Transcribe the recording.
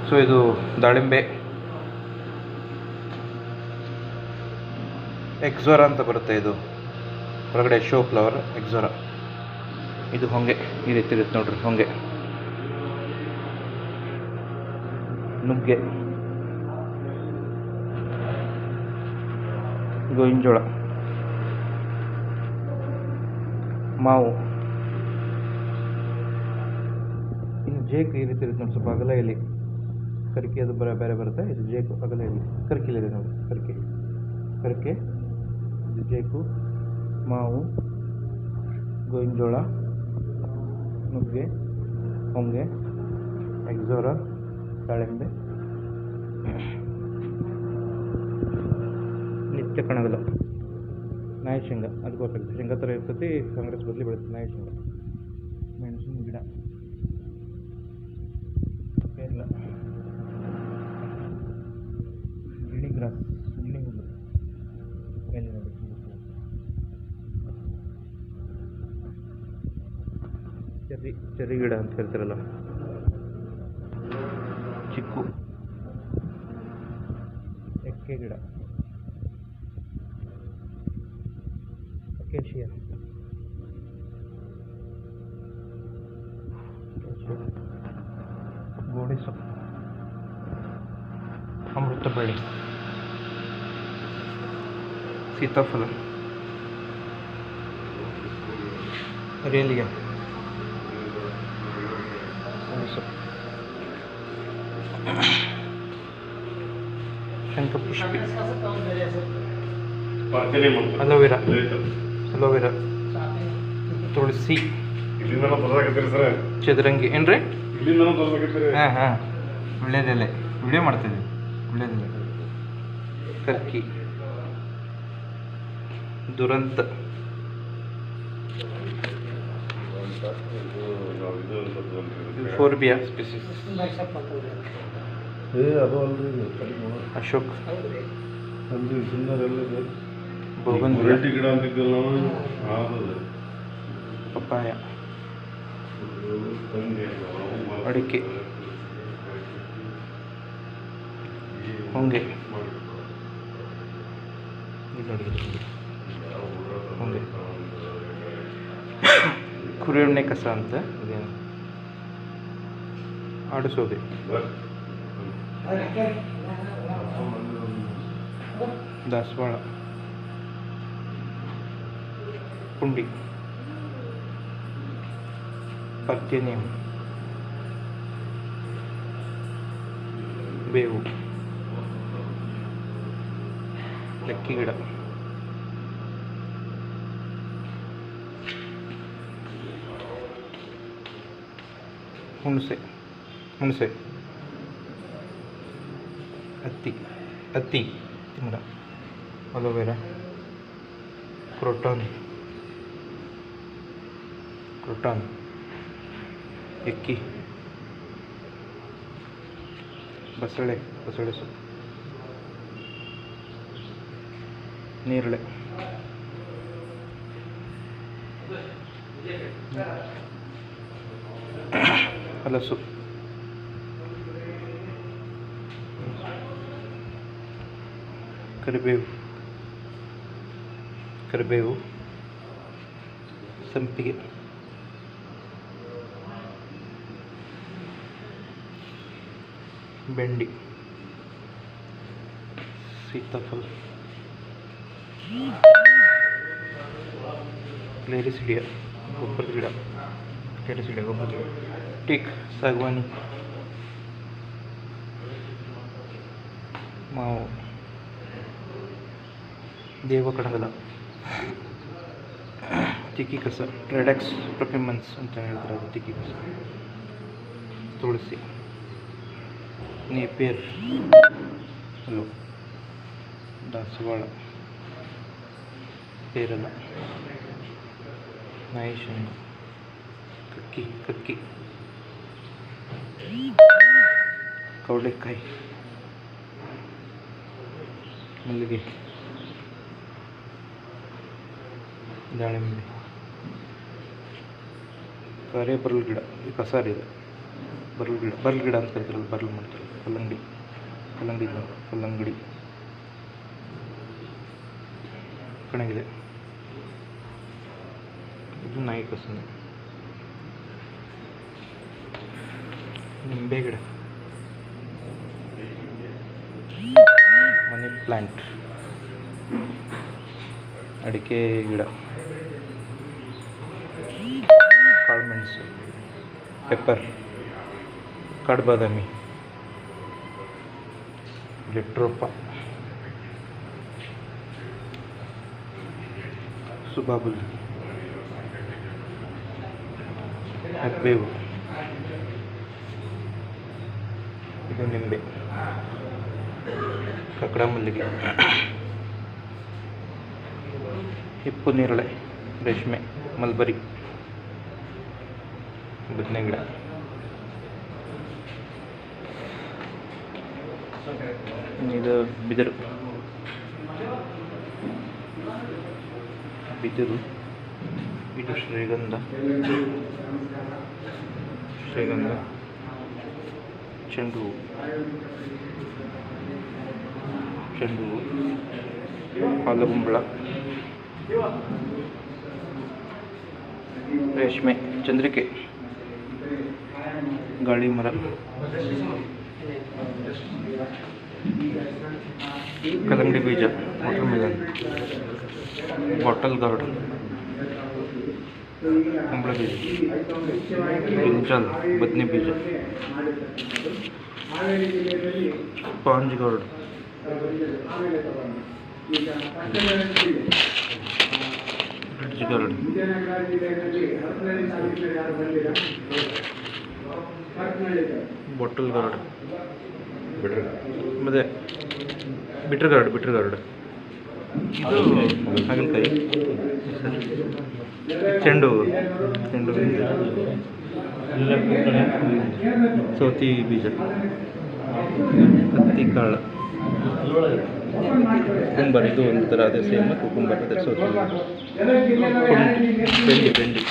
So ಇದು ದಾಳಿಂಬೆ, ಎಕ್ಸೋರಾ ಅಂತ ಬರುತ್ತೆ, ಇದು ಹೊರಗಡೆ ಶೋ ಫ್ಲವರ್ ಎಕ್ಸೋರಾ. ಇದು ಹೊಂಗೆ, ಈ ರೀತಿ ಇರುತ್ತೆ ನೋಡ್ರಿ ಹೊಂಗೆ. ನುಗ್ಗೆ, ಗೋವಿನಜೋಳ, ಮಾವು. ಇನ್ನು ಜೇಕು ಈ ರೀತಿ ಇರುತ್ತೆ ನೋಡಿ, ಸ್ವಲ್ಪ ಅಗಲ ಎಲೆ. ಕರಿಕೆ ಅದು ಬೇರೆ ಬರುತ್ತೆ, ಇದು ಜೇಕು ಅಗಲ ಎಲೆ. ಕರ್ಕಿಲಿದೆ ನೋಡಿ, ಕರಿಕೆ, ಇದು ಜೇಕು, ಮಾವು, ಗೋವಿನಜೋಳ, ನುಗ್ಗೆ, ಹೊಂಗೆ, ಎಕ್ಸೋರಾ, ದಾಳಿಂಬೆ, ನಿತ್ಯ ಕಣಗಲ, ನಾಯಿ ಶೇಂಗಾ. ಅದು ಗೊತ್ತಾಗುತ್ತೆ, ಶೇಂಗಾ ಥರ ಇರ್ತೈತಿ, ಕಾಂಗ್ರೆಸ್ ಬದಲಿ ಬೆಳುತ್ತೆ ನಾಯಿ ಶೇಂಗಾ. ಮೆಣಸಿನ ಗಿಡ, ಪೇರ್ಲ, ಗಿಣಿ ಗ್ರಾಸ್, ಗಿಣಿ ಹುಲ್ಲು ಮೇಲೆ ನೋಡಿ. ಚೆರ್ರಿ ಗಿಡ ಅಂತ ಹೇಳ್ತಾರಲ್ಲ, ಚಿಕ್ಕು, ಎಕ್ಕೆ ಗಿಡ, ಅಕೇಶಿಯಾ, ಗೋಡಿ ಸೊಪ್ಪು, ಅಮೃತ ಬಳ್ಳಿ, ಸೀತಾಫಲ, ರೇಲಿಯಾ, ಶಂಖಪುಷ್ಪಿ, ಅಲೋವೆರಾ, ತುಳಸಿ, ಚದುರಂಗಿ. ಏನ್ರಿ? ಹಾಂ ಒಳ್ಳೇದೆಲೆ ವಿಡಿಯೋ ಮಾಡ್ತಿದ್ವಿ. ಒಳ್ಳೇದಿಲ್ಲ. ಕರ್ಕಿ, ದುರಂತ, ಫೋರ್ಬಿಯಾ ಸ್ಪೀಸಿಸ್, ಅಶೋಕ್, ಪಪ್ಪಾಯ, ಅಡಿಕೆ, ಹೊಂಗೆ, ಹೊಂಗೆ, ಕುರಿಯಣ್ಣೆ ಕಸ ಅಂತ ಇದೇನು, ಆಡಿಸೋದೆ, ದಾಸವಾಳ, ಪುಂಡಿ, ಪರ್ಜನ್ಯಂ, ಬೇವು, ಲಕ್ಕಿ ಗಿಡ, ಹುಣಸೆ, ಹತ್ತಿ ಮರ, ಅಲೋವೆರಾ, ಕ್ರೋಟಾನ್, ಎಕ್ಕಿ, ಬಸಳೆ ಸೊಪ್ಪು, ನೇರಳೆ, ಹಲಸು, ಕರಿಬೇವು, ಸಂಪಿಗೆ, ಬೆಂಡಿ, ಸೀತಾಫಲ, ಕ್ಲೇರಿಸಿಡಿಯಾ ಗೊಬ್ಬರದ ಗಿಡ, ಟೀಕ್, ಸಾಗವಾನಿ, ಮಾವು, ದೇವಕಣಗಲ, ತಿಕ್ಕಿ ಕಸ, ಟ್ರೆಡೆಕ್ಸ್ ಪ್ರೊಪಿಮನ್ಸ್ ಅಂತ ಹೇಳ್ತಾರೆ, ಅದು ತಿಕ್ಕಿ ಕಸ, ತುಳಸಿ, ನೇಪಿಯರ್, ದಾಸವಾಳ, ಪೇರಲ, ನಾಯಿ ಶೇಂಗಾ, ಕಕ್ಕಿ, ಕವಳೆಕಾಯಿ, ಮಲ್ಲಿಗೆ, ದಾಳಿಂಬೆ, ಕಾರೇಬರಲ್ ಗಿಡ, ಈ ಕಸಾರಿದೆ. ಬರ್ಲ್ ಗಿಡ ಅಂತ ಕರಿತಾರಲ್ಲ, ಬರ್ಲ್ ಮಾಡ್ತಾರೆ. ಕಲ್ಲಂಗಡಿ ಇದು ಕಲ್ಲಂಗಡಿ ಕಣಗಿದೆ. ಇದು ನಾಯಿ ಕಸನೆ. ನಿಂಬೆ ಗಿಡ, ಮನಿ ಪ್ಲ್ಯಾಂಟ್, ಅಡಿಕೆ ಗಿಡ, ಕಾಳುಮೆಣಸು, ಪೆಪ್ಪರ್, ಕಾಡು ಬಾದಾಮಿ, ಲೆಟ್ರೋಪ, ಸುಬಾಬುಲ್, ಹೆಬ್ಬೇವು, ಇದು ನಿಂಬೆ, ಕಕ್ಕಡ ಮಲ್ಲಿಗೆ, ಹಿಪ್ಪು ನೇರಳೆ, ರೇಷ್ಮೆ, ಮಲ್ಬರಿ, ಬದನೆ ಗಿಡ, ಇದು ಬಿದಿರು, ಇದು ಶ್ರೀಗಂಧ, ಚೆಂಡು ಹೂವು, ಹಾಲುಗುಂಬಳ, ರೇಷ್ಮೆ, ಚಂದ್ರಿಕೆ, ಗಾಳಿ ಮರ, ಕಲ್ಲಂಗಡಿ ಬೀಜ, ವಾಟರ್ ಮೆಲನ್, ಬಾಟಲ್ ಗಾರ್ಡ್, ಕುಂಬಳ ಬೀಜ, ಬ್ರಿಂಜಾಲ್, ಬದನೆ ಬೀಜ, sponge gourd, bridge gourd, bottle gourd, ಮತ್ತು ಬಿಟ್ರ್ ಗಾರ್ಡ್, ಇದು ಹಾಗಲಕಾಯಿ, ಚೆಂಡು ಸೌತಿ ಬೀಜ, ಹತ್ತಿ ಕಾಳು, ಕುಕುಂಬರ್, ಇದು ಒಂದು ಥರ ಅದೇ ಸೇಮ್ ಕುಕುಂಬರ್, ಅದೇ ಸೌತಿ, ಬೆಂಡಿ